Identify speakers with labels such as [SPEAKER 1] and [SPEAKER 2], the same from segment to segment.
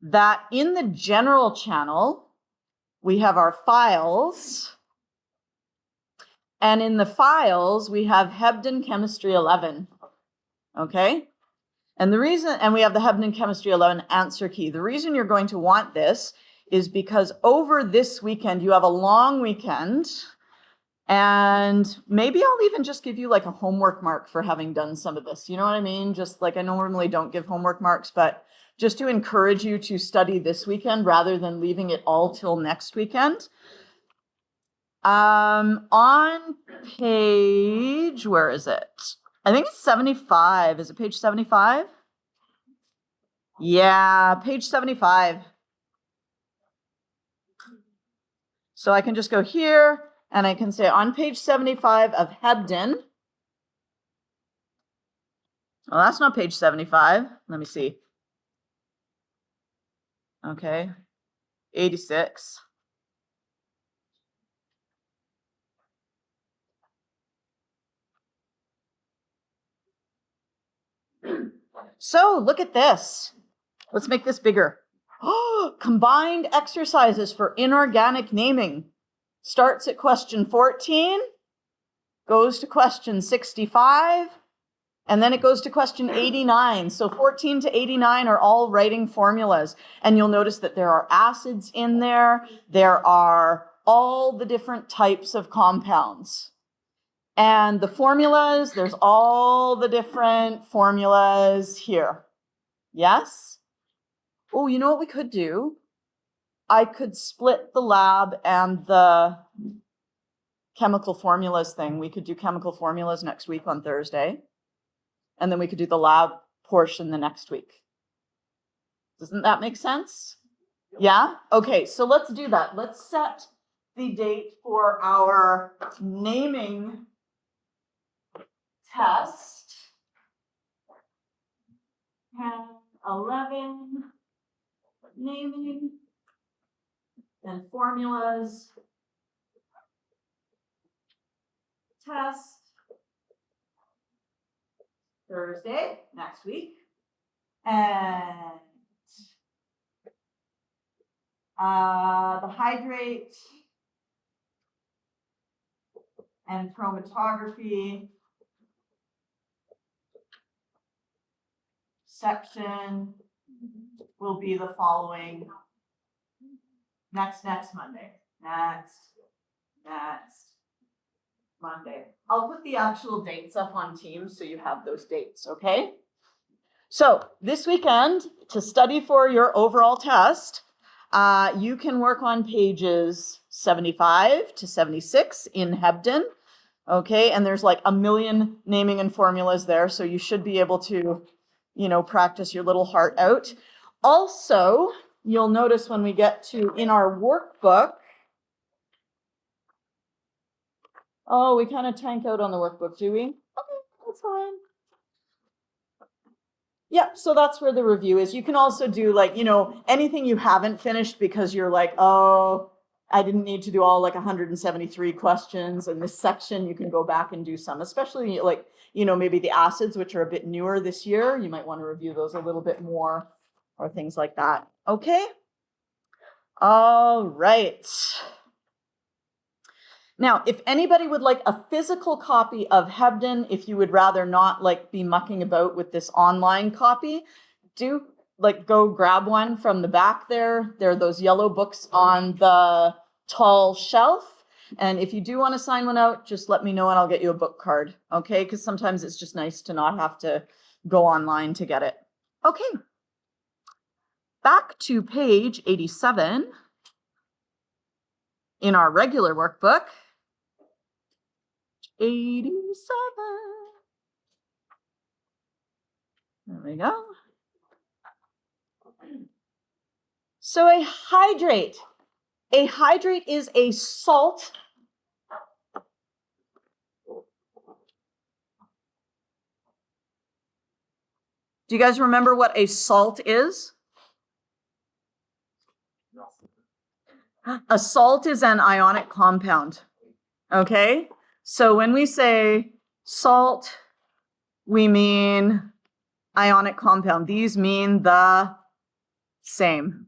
[SPEAKER 1] that in the general channel, we have our files. And in the files, we have Hebden Chemistry 11. Okay? And the reason, and we have the Hebden Chemistry 11 answer key. The reason you're going to want this is because over this weekend, you have a long weekend. And maybe I'll even just give you like a homework mark for having done some of this. You know what I mean? Just like I normally don't give homework marks, but just to encourage you to study this weekend rather than leaving it all till next weekend. On page, where is it? I think it's 75. Is it page 75? Yeah, page 75. So I can just go here and I can say on page 75 of Hebden. Well, that's not page 75. Let me see. Okay, 86. So look at this. Let's make this bigger. Oh, combined exercises for inorganic naming. Starts at question 14, goes to question 65, and then it goes to question 89. So 14 to 89 are all writing formulas. And you'll notice that there are acids in there. There are all the different types of compounds. And the formulas, there's all the different formulas here. Yes? Oh, you know what we could do? I could split the lab and the chemical formulas thing. We could do chemical formulas next week on Thursday. And then we could do the lab portion the next week. Doesn't that make sense? Yeah? Okay, so let's do that. Let's set the date for our naming test. 10, 11, naming, then formulas, test, Thursday, next week, and the hydrate and chromatography section will be the following next Monday. Next Monday. I'll put the actual dates up on Teams so you have those dates, okay? So this weekend, to study for your overall test, you can work on pages 75 to 76 in Hebden, okay? And there's like a million naming and formulas there, so you should be able to, you know, practice your little heart out. Also, you'll notice when we get to in our workbook, oh, we kind of tank out on the workbook, do we? Okay, that's fine. Yeah, so that's where the review is. You can also do like, you know, anything you haven't finished because you're like, oh, I didn't need to do all like 173 questions in this section. You can go back and do some, especially like, you know, maybe the acids, which are a bit newer this year. You might want to review those a little bit more or things like that. Okay. All right. Now, if anybody would like a physical copy of Hebden, if you would rather not like be mucking about with this online copy, do like go grab one from the back there. There are those yellow books on the tall shelf. And if you do want to sign one out, just let me know and I'll get you a book card. Okay, because sometimes it's just nice to not have to go online to get it. Okay. Back to page 87 in our regular workbook. 87. There we go. So a hydrate. A hydrate is a salt. Do you guys remember what a salt is? A salt is an ionic compound. Okay? So when we say salt, we mean ionic compound. These mean the Same.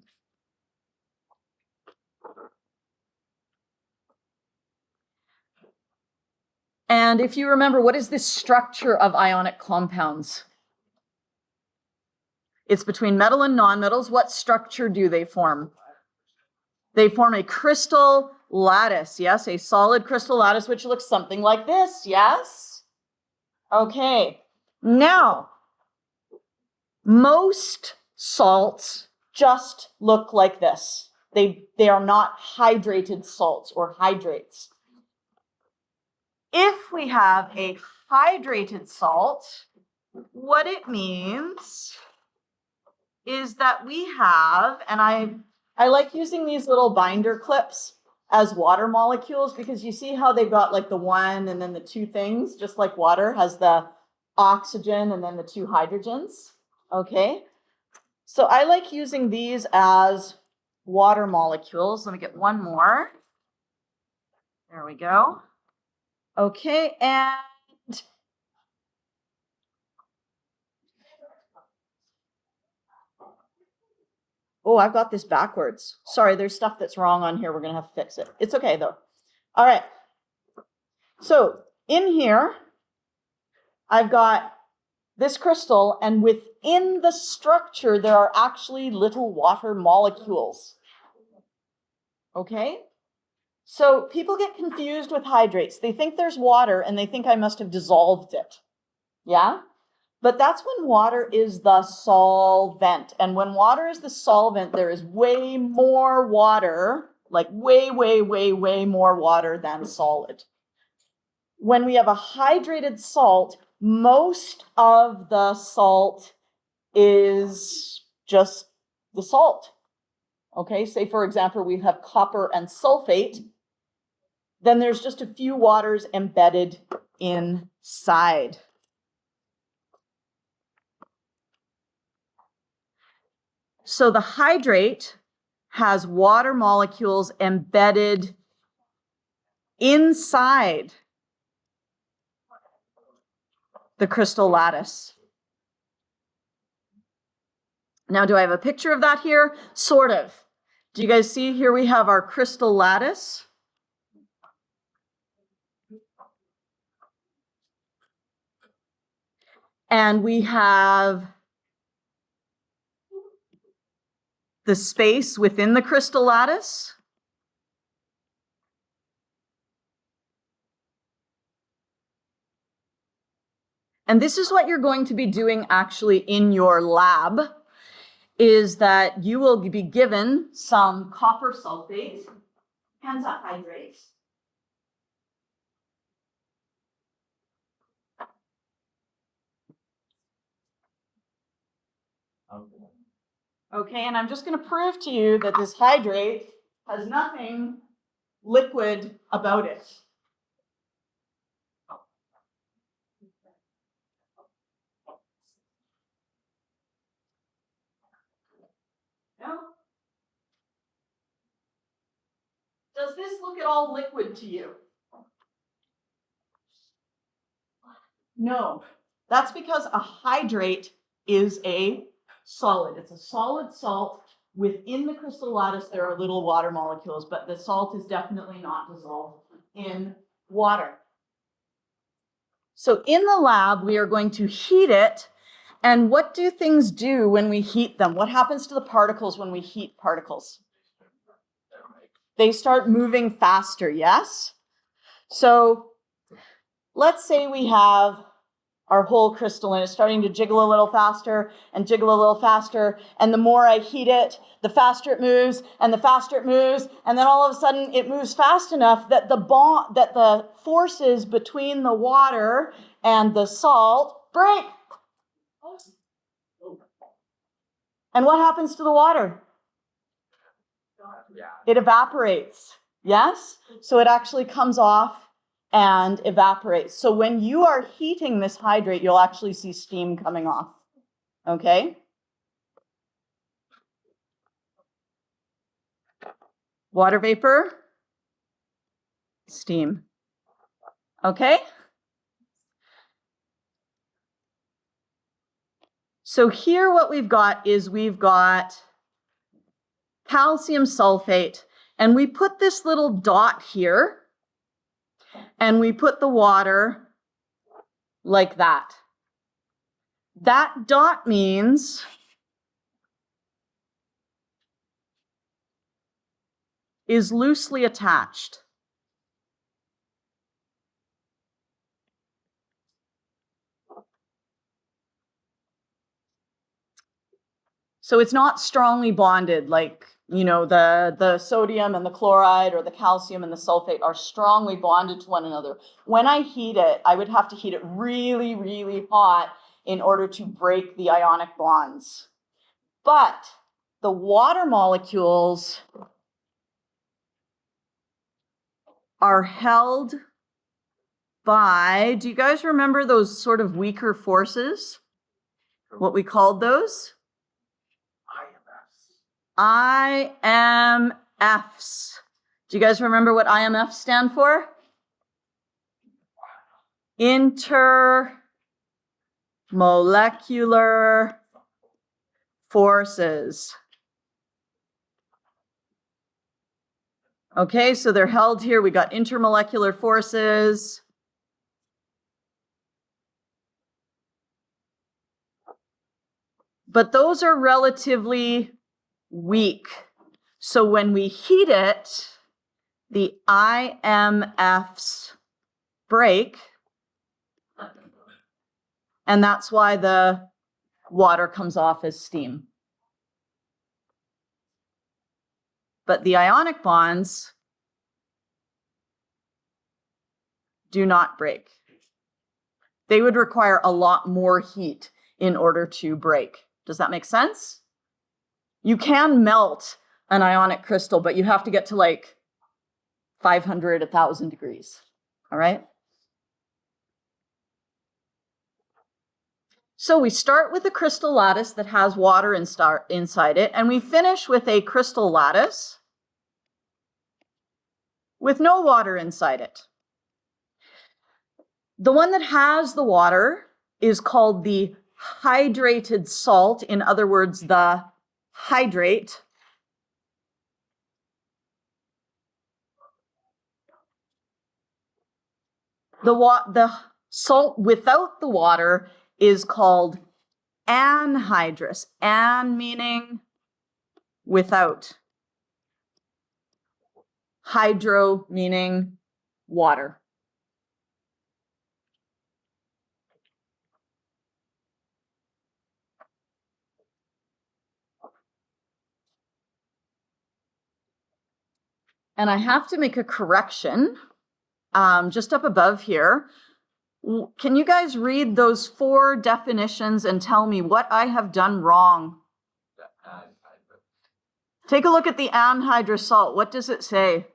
[SPEAKER 1] And if you remember, what is the structure of ionic compounds? It's between metal and nonmetals. What structure do they form? They form a crystal lattice, yes? A solid crystal lattice, which looks something like this, yes? Okay. Now, most salts just look like this. They are not hydrated salts or hydrates. If we have a hydrated salt, what it means is that we have, and I like using these little binder clips as water molecules because you see how they've got like the one and then the two things, just like water has the oxygen and then the two hydrogens, okay? So I like using these as water molecules. Let me get one more. There we go. Okay, and oh, I've got this backwards. Sorry, there's stuff that's wrong on here. We're going to have to fix it. It's okay, though. All right. So in here, I've got this crystal, and within the structure, there are actually little water molecules. Okay? So people get confused with hydrates. They think there's water, and they think I must have dissolved it. Yeah? But that's when water is the solvent. And when water is the solvent, there is way more water, like way more water than solid. When we have a hydrated salt, most of the salt is just the salt. Okay, say for example, we have copper and sulfate, then there's just a few waters embedded inside. So the hydrate has water molecules embedded inside the crystal lattice. Now, do I have a picture of that here? Sort of. Do you guys see here we have our crystal lattice? And we have the space within the crystal lattice. And this is what you're going to be doing actually in your lab, is that you will be given some copper sulfate, pentahydrate. Okay, and I'm just going to prove to you that this hydrate has nothing liquid about it. No? Does this look at all liquid to you? No. That's because a hydrate is a solid. It's a solid salt. Within the crystal lattice, there are little water molecules, but the salt is definitely not dissolved in water. So in the lab, we are going to heat it. And what do things do when we heat them? What happens to the particles when we heat particles? They start moving faster, yes? So let's say we have our whole crystal and it's starting to jiggle a little faster and jiggle a little faster. And the more I heat it, the faster it moves and the faster it moves. And then all of a sudden it moves fast enough that the forces between the water and the salt break. And what happens to the water? It evaporates, yes? So it actually comes off and evaporates. So when you are heating this hydrate, you'll actually see steam coming off, okay? Water vapor, steam, okay? So here what we've got is we've got calcium sulfate, and we put this little dot here, and we put the water like that. That dot means is loosely attached. So it's not strongly bonded like, you know, the sodium and the chloride or the calcium and the sulfate are strongly bonded to one another. When I heat it, I would have to heat it really, really hot in order to break the ionic bonds. But the water molecules are held by, do you guys remember those sort of weaker forces? What we called those? IMFs. Do you guys remember what IMFs stand for? Intermolecular forces. Okay, so they're held here. We got intermolecular forces. But those are relatively weak. So when we heat it, the IMFs break, and that's why the water comes off as steam. But the ionic bonds do not break. They would require a lot more heat in order to break. Does that make sense? You can melt an ionic crystal, but you have to get to like 500, 1,000 degrees. All right? So we start with a crystal lattice that has water inside it, and we finish with a crystal lattice with no water inside it. The one that has the water is called the hydrated salt, in other words, the hydrate. The salt without the water is called anhydrous. An meaning without. Hydro meaning water. And I have to make a correction just up above here. Can you guys read those 4 definitions and tell me what I have done wrong? Take a look at the anhydrous salt. What does it say?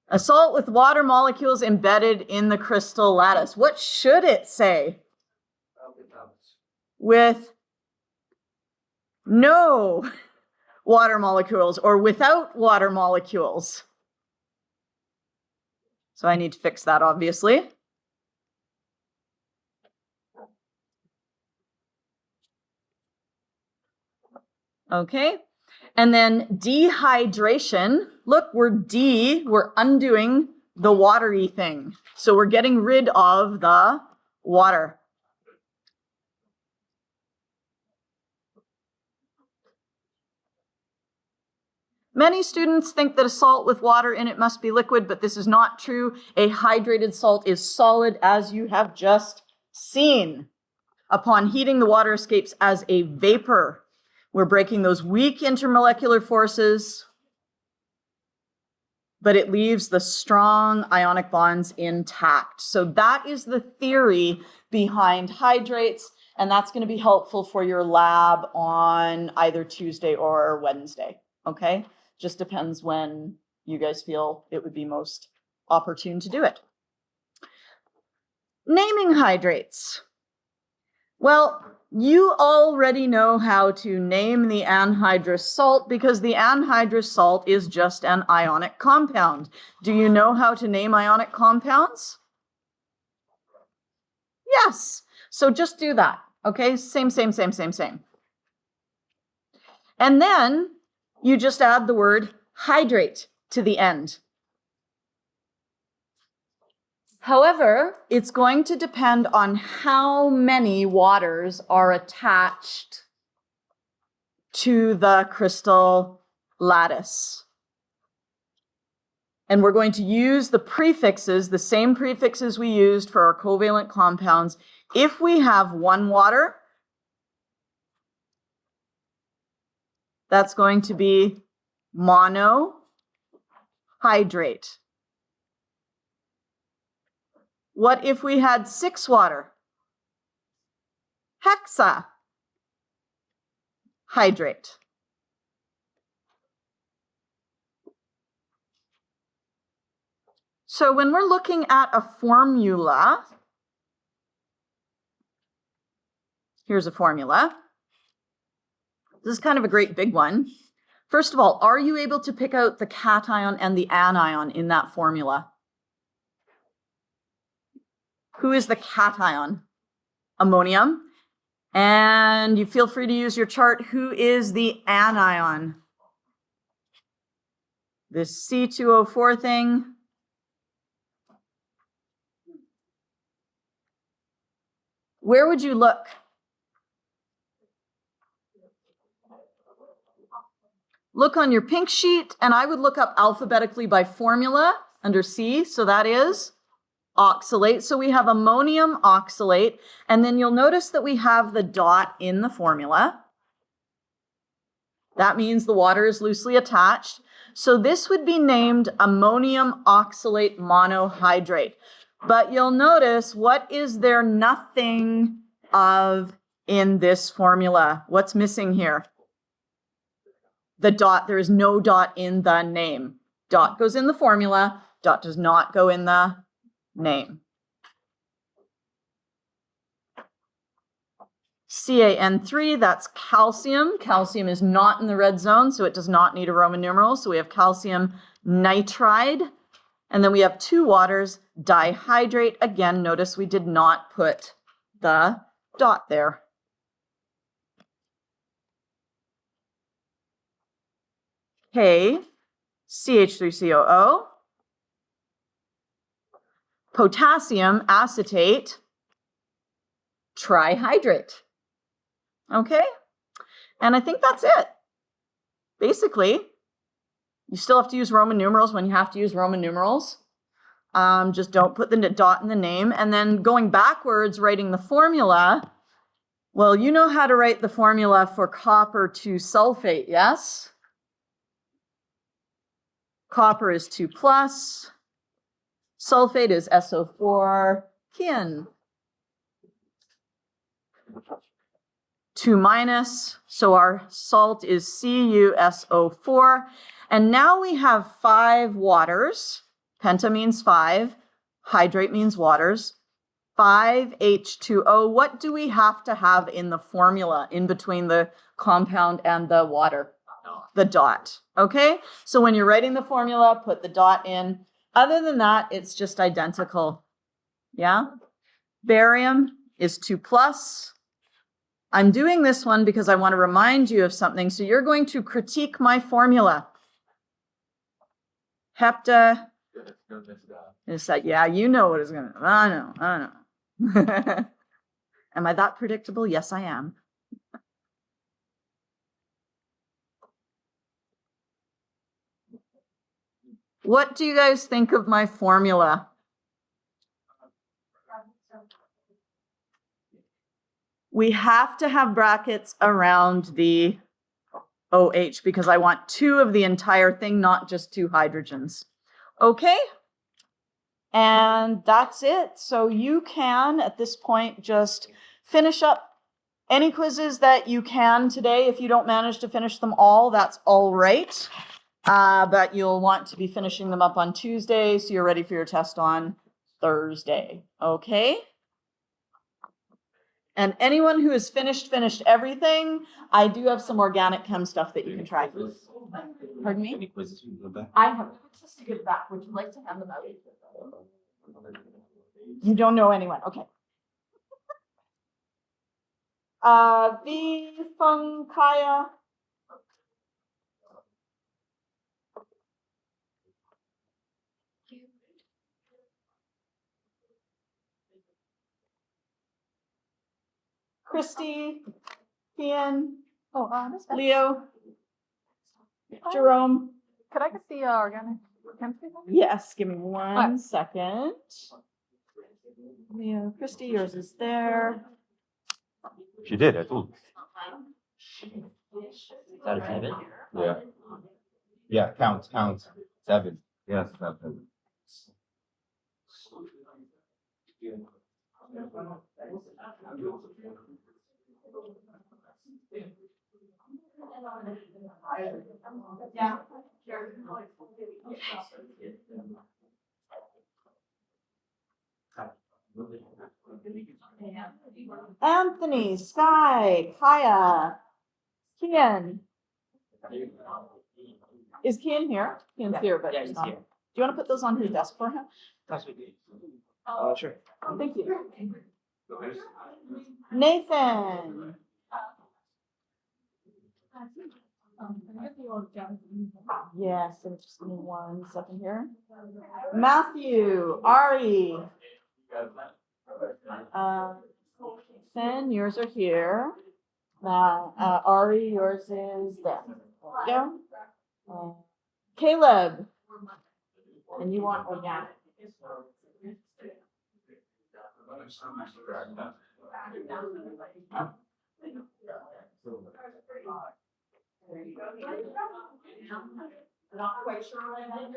[SPEAKER 1] A salt with water molecules embedded in the crystal lattice. What should it say? With no water molecules or without water molecules. So I need to fix that, obviously. Okay, and then dehydration. Look, we're undoing the watery thing. So we're getting rid of the water. Many students think that a salt with water in it must be liquid, but this is not true. A hydrated salt is solid, as you have just seen. Upon heating, the water escapes as a vapor. We're breaking those weak intermolecular forces, but it leaves the strong ionic bonds intact. So that is the theory behind hydrates, and that's going to be helpful for your lab on either Tuesday or Wednesday, okay? Just depends when you guys feel it would be most opportune to do it. Naming hydrates. Well, you already know how to name the anhydrous salt because the anhydrous salt is just an ionic compound. Do you know how to name ionic compounds? Yes. So just do that, okay? Same. And then You just add the word hydrate to the end. However, it's going to depend on how many waters are attached to the crystal lattice. And we're going to use the prefixes, the same prefixes we used for our covalent compounds. If we have one water, that's going to be monohydrate. What if we had 6 water? Hexahydrate. So when we're looking at a formula, here's a formula. This is kind of a great big one. First of all, are you able to pick out the cation and the anion in that formula? Who is the cation? Ammonium. And you feel free to use your chart. Who is the anion? This C2O4 thing. Where would you look? Look on your pink sheet, and I would look up alphabetically by formula under C. So that is oxalate. So we have ammonium oxalate, and then you'll notice that we have the dot in the formula. That means the water is loosely attached. So this would be named ammonium oxalate monohydrate. But you'll notice, what is there nothing of in this formula? What's missing here? The dot. There is no dot in the name. Dot goes in the formula. Dot does not go in the name. CaN3, that's calcium. Calcium is not in the red zone, so it does not need a Roman numeral. So we have calcium nitride. And then we have 2 waters, dihydrate. Again, notice we did not put the dot there. Okay, CH3COO. Potassium acetate, trihydrate. Okay, and I think that's it. Basically, you still have to use Roman numerals when you have to use Roman numerals. Just don't put the dot in the name. And then going backwards, writing the formula. Well, you know how to write the formula for copper 2 sulfate, yes? Copper is 2 plus. Sulfate is SO4 kin. 2 minus. So our salt is CuSO4. And now we have 5 waters. Penta means 5. Hydrate means waters. 5H2O. What do we have to have in the formula in between the compound and the water? The dot. Okay? So when you're writing the formula, put the dot in. Other than that, it's just identical. Yeah? Barium is 2 plus. I'm doing this one because I want to remind you of something. So you're going to critique my formula. Hepta is that, yeah, you know what it's going to, I know. Am I that predictable? Yes, I am. What do you guys think of my formula? We have to have brackets around the OH because I want 2 of the entire thing, not just 2 hydrogens. Okay? And that's it. So you can, at this point, just finish up any quizzes that you can today. If you don't manage to finish them all, that's all right. But you'll want to be finishing them up on Tuesday, so you're ready for your test on Thursday. Okay? And anyone who has finished everything, I do have some organic chem stuff that you can try. Pardon me?
[SPEAKER 2] Any quizzes you go back?
[SPEAKER 1] I have quizzes to give back. Would you like to hand them out? You don't know anyone. Okay. Vi Fung Kaya. Christy, Ian,
[SPEAKER 2] That's fine.
[SPEAKER 1] Leo, Jerome.
[SPEAKER 2] Could I get the organic chemistry one?
[SPEAKER 1] Yes, give me 1 second. Leo, Christy, yours is there.
[SPEAKER 3] She did, I told
[SPEAKER 4] Is that a 7?
[SPEAKER 3] you. Yeah. Yeah, count. 7. Yes, 7.
[SPEAKER 1] Anthony, Sky, Kaya, Kian. Is Kian here? Kian's here, but
[SPEAKER 4] Yeah,
[SPEAKER 1] he's
[SPEAKER 4] he's
[SPEAKER 1] not.
[SPEAKER 4] here.
[SPEAKER 1] Do you want to put those on his desk for him?
[SPEAKER 4] Sure.
[SPEAKER 1] Thank you. Nathan. Yes, and just give me 1 second here. Matthew, Ari. Sen, yours are here. Ari, yours is there. There we go. Caleb. And you want organic. Not quite sure what I meant.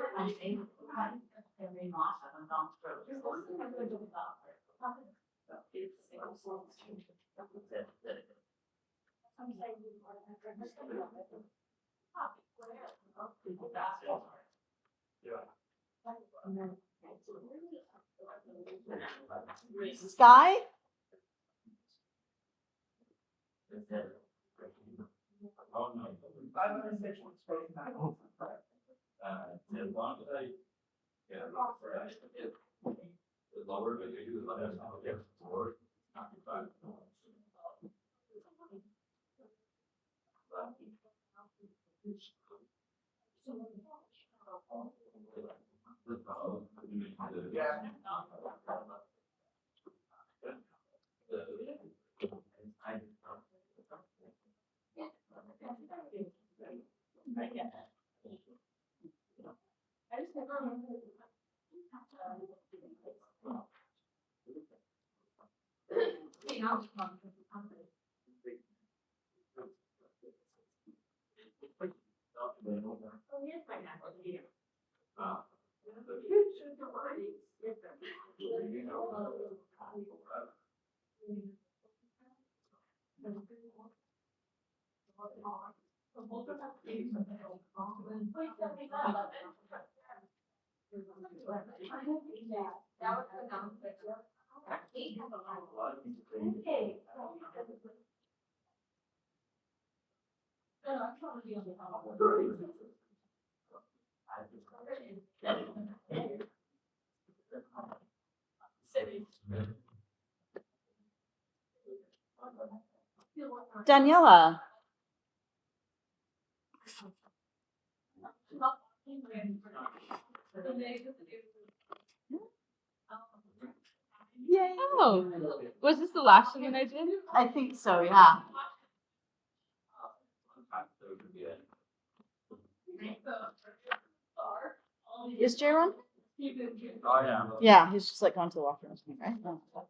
[SPEAKER 1] Sky? Daniela. Yay.
[SPEAKER 2] Oh, was this the last one I did?
[SPEAKER 1] I think so, yeah. Is Jaron?
[SPEAKER 3] Oh, yeah.
[SPEAKER 1] Yeah, he's just like going to the walk-in or something, right? Oh.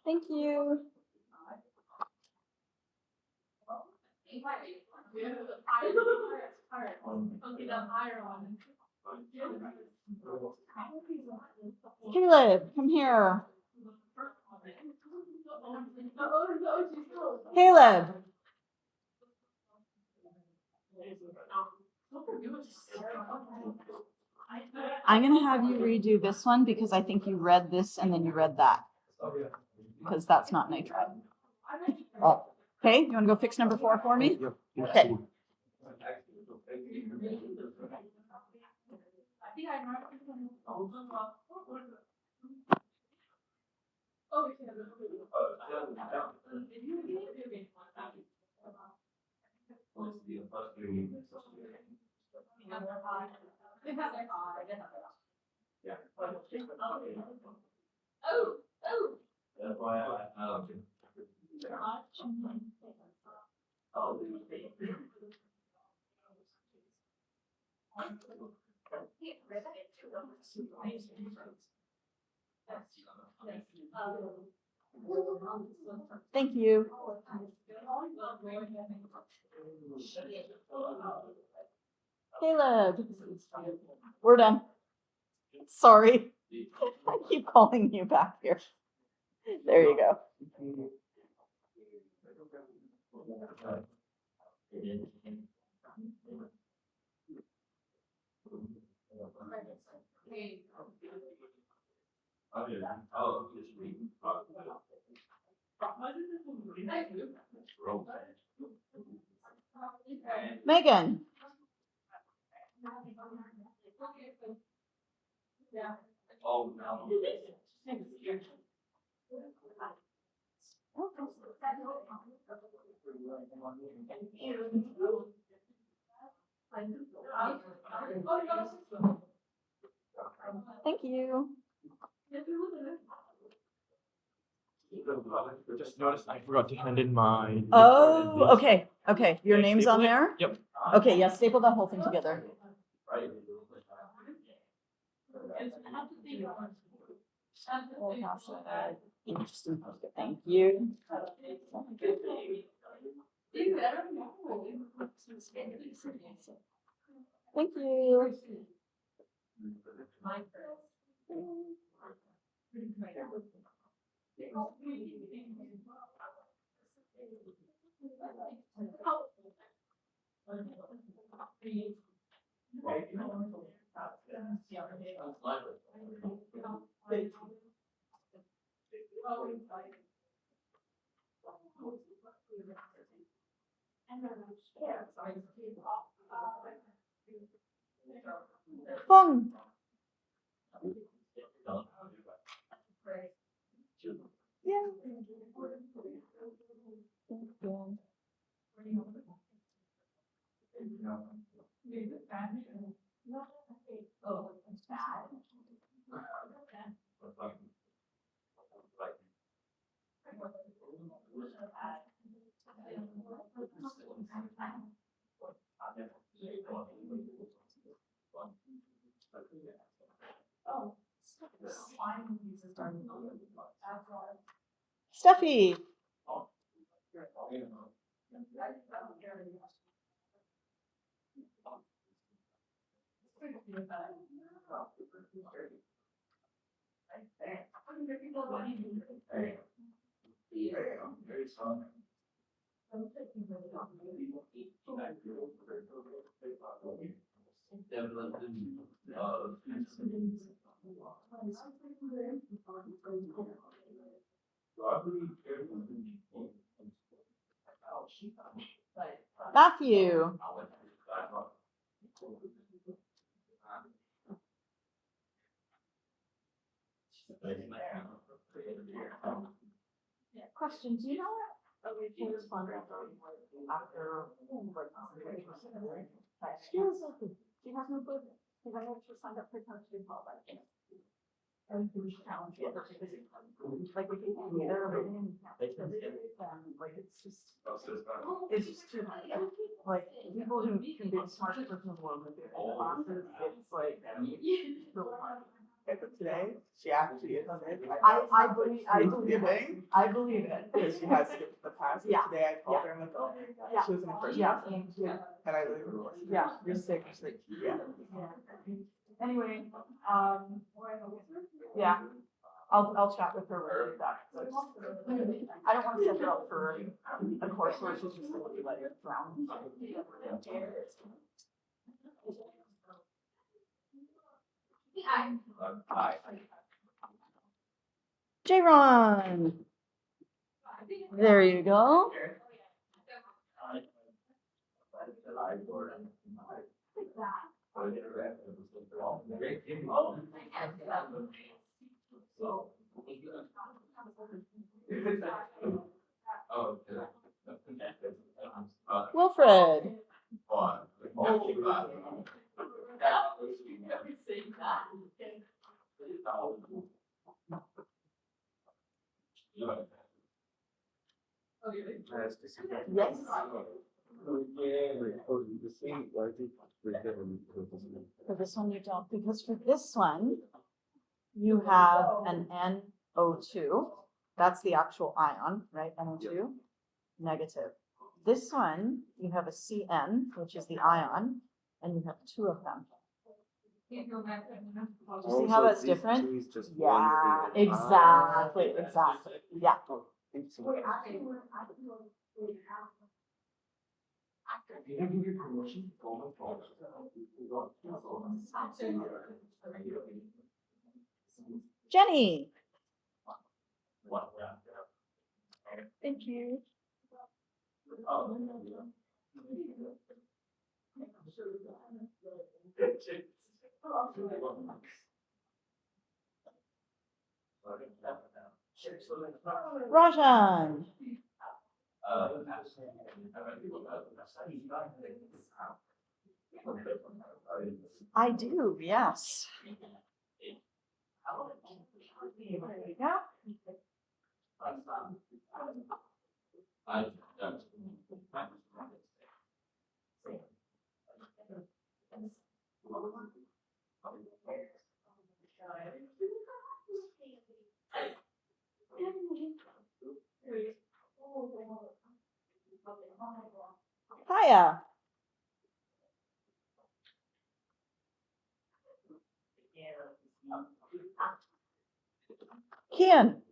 [SPEAKER 1] Thank you. Caleb, come here. Caleb. I'm going to have you redo this one because I think you read this and then you read that. Because that's not nitrite. Oh. Okay, you want to go fix number 4 for me? Okay. Thank you. Caleb, we're done. Sorry. I keep calling you back here. There you go. Megan. Thank you.
[SPEAKER 5] Just noticed I forgot to hand in my.
[SPEAKER 1] Oh, okay. Okay. Your name's on there?
[SPEAKER 5] Yep.
[SPEAKER 1] Okay, yeah, staple that whole thing together. Interesting. Thank you. Thank you. Fun. Yeah. Steffi. Matthew. Question, do you know what? She has no clue. Because I know she signed up for country hall, like, and huge challenge. Like, we can either like, it's just too hard. Like, people who can be the smartest person in the world with their classes, it's like, really hard.
[SPEAKER 6] Today, she actually is.
[SPEAKER 1] I believe it. I believe it.
[SPEAKER 6] Because she has skipped the past.
[SPEAKER 1] Yeah.
[SPEAKER 6] Today I called her and like, oh,
[SPEAKER 1] Yeah.
[SPEAKER 6] she was in the first
[SPEAKER 1] Yeah.
[SPEAKER 6] class. And I literally was.
[SPEAKER 1] Yeah.
[SPEAKER 6] You're sick. She's like, yeah.
[SPEAKER 1] Anyway, yeah, I'll chat with her when she's back. I don't want to set her up for a course where she's just going to be letting it drown. J-Ron. There you go. Wilfred. Yes. For this one you don't, because for this one, you have an NO2 That's the actual ion, right? NO2, negative. This one, you have a CN, which is the ion, and you have two of them. Do you see how that's different? Yeah, exactly, exactly. Yeah. Jenny.
[SPEAKER 2] Thank you.
[SPEAKER 1] Rajan. I do, yes. There you go. Hiya. Kian.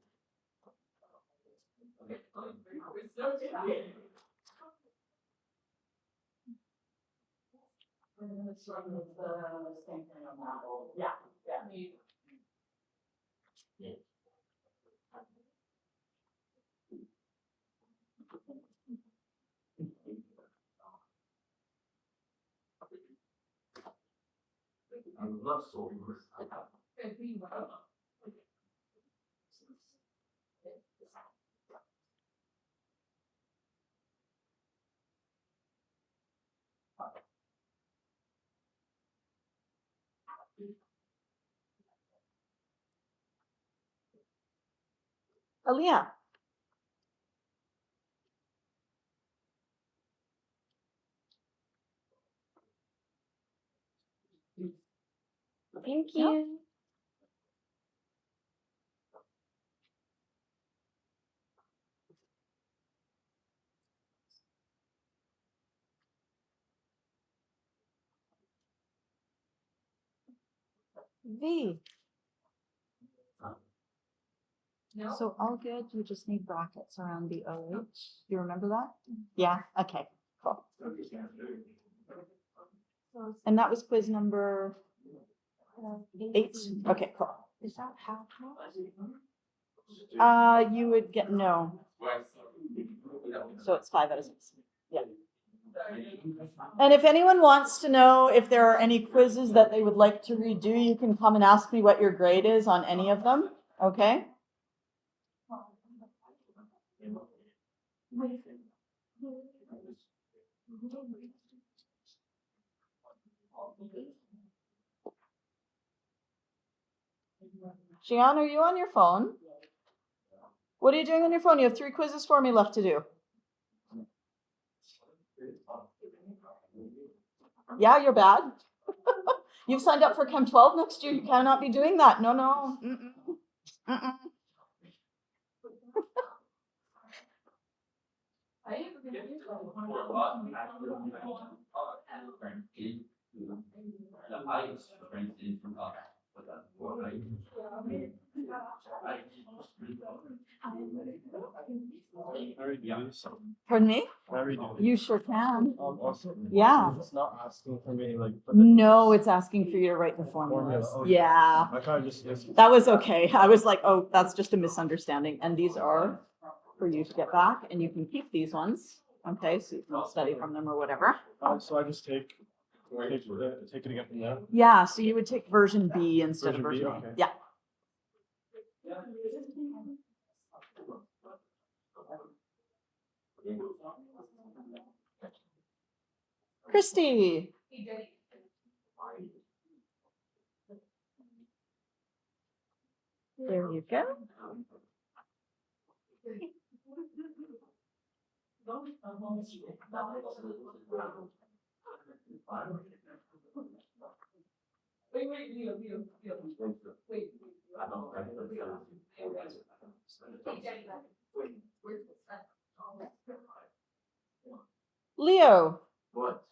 [SPEAKER 1] Aaliyah.
[SPEAKER 2] Thank
[SPEAKER 1] Yeah.
[SPEAKER 2] you.
[SPEAKER 1] V. So all good, you just need brackets around the OH. You remember that? Yeah, okay, cool. And that was quiz number 8. Okay, cool.
[SPEAKER 2] Is that how?
[SPEAKER 1] You would get no. So it's 5 out of 6. Yeah. And if anyone wants to know if there are any quizzes that they would like to redo, you can come and ask me what your grade is on any of them. Okay? Gian, are you on your phone? What are you doing on your phone? You have 3 quizzes for me left to do. Yeah, you're bad. You've signed up for Chem 12 next year. You cannot be doing that. No, no. Mm-mm. Mm-mm. Pardon me? You sure can.
[SPEAKER 5] Also,
[SPEAKER 1] Yeah.
[SPEAKER 5] it's not asking for me like.
[SPEAKER 1] No, it's asking for you to write the formulas.
[SPEAKER 5] Formula, okay.
[SPEAKER 1] Yeah.
[SPEAKER 5] I kind of just.
[SPEAKER 1] That was okay. I was like, oh, that's just a misunderstanding. And these are for you to get back, and you can keep these ones. Okay, so you can study from them or whatever.
[SPEAKER 5] So I just take it again from there.
[SPEAKER 1] Yeah, so you would take version B instead of
[SPEAKER 5] Version
[SPEAKER 1] version
[SPEAKER 5] B,
[SPEAKER 1] A.
[SPEAKER 5] okay.
[SPEAKER 1] Yeah. Christy. There you go. Leo.
[SPEAKER 3] What?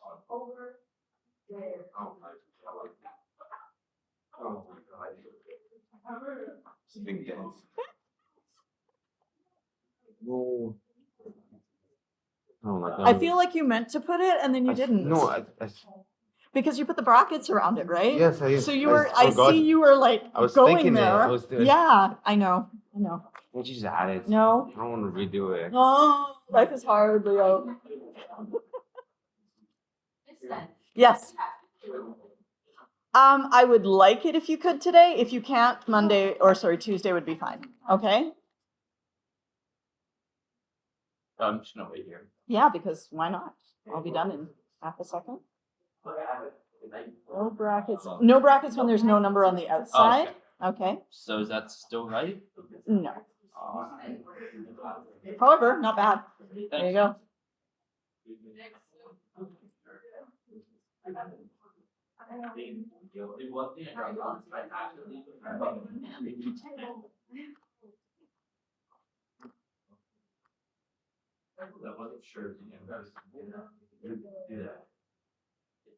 [SPEAKER 3] It's a big dance. No. Oh my god.
[SPEAKER 1] I feel like you meant to put it and then you didn't.
[SPEAKER 3] No,
[SPEAKER 1] Because you put the brackets around it, right?
[SPEAKER 3] yes,
[SPEAKER 1] So you were, I
[SPEAKER 3] forgot.
[SPEAKER 1] see you were like
[SPEAKER 3] I was
[SPEAKER 1] going
[SPEAKER 3] thinking it.
[SPEAKER 1] there.
[SPEAKER 3] I was doing-
[SPEAKER 1] Yeah, I know.
[SPEAKER 3] Can't you just add it?
[SPEAKER 1] No.
[SPEAKER 3] I don't want to redo it.
[SPEAKER 1] Oh, life is hard, Leo. Yes. I would like it if you could today. If you can't, Tuesday would be fine. Okay?
[SPEAKER 4] I'm just gonna wait here.
[SPEAKER 1] Yeah, because why not? I'll be done in half a second. No brackets. No brackets when there's no number on the outside. Okay.
[SPEAKER 4] So is that still right?
[SPEAKER 1] No. However, not bad. There you go.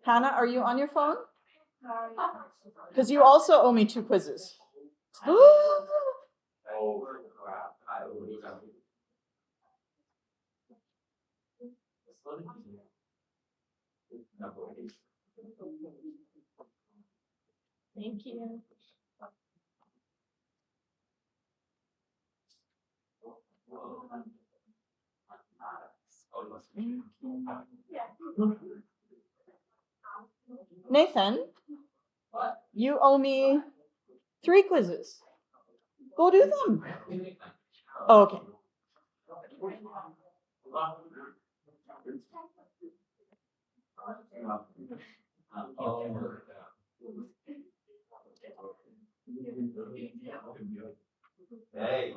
[SPEAKER 1] Hannah, are you on your phone? Because you also owe me 2 quizzes.
[SPEAKER 2] Thank you.
[SPEAKER 1] Nathan, you owe me 3 quizzes. Go do them. Oh, okay.
[SPEAKER 3] Hey,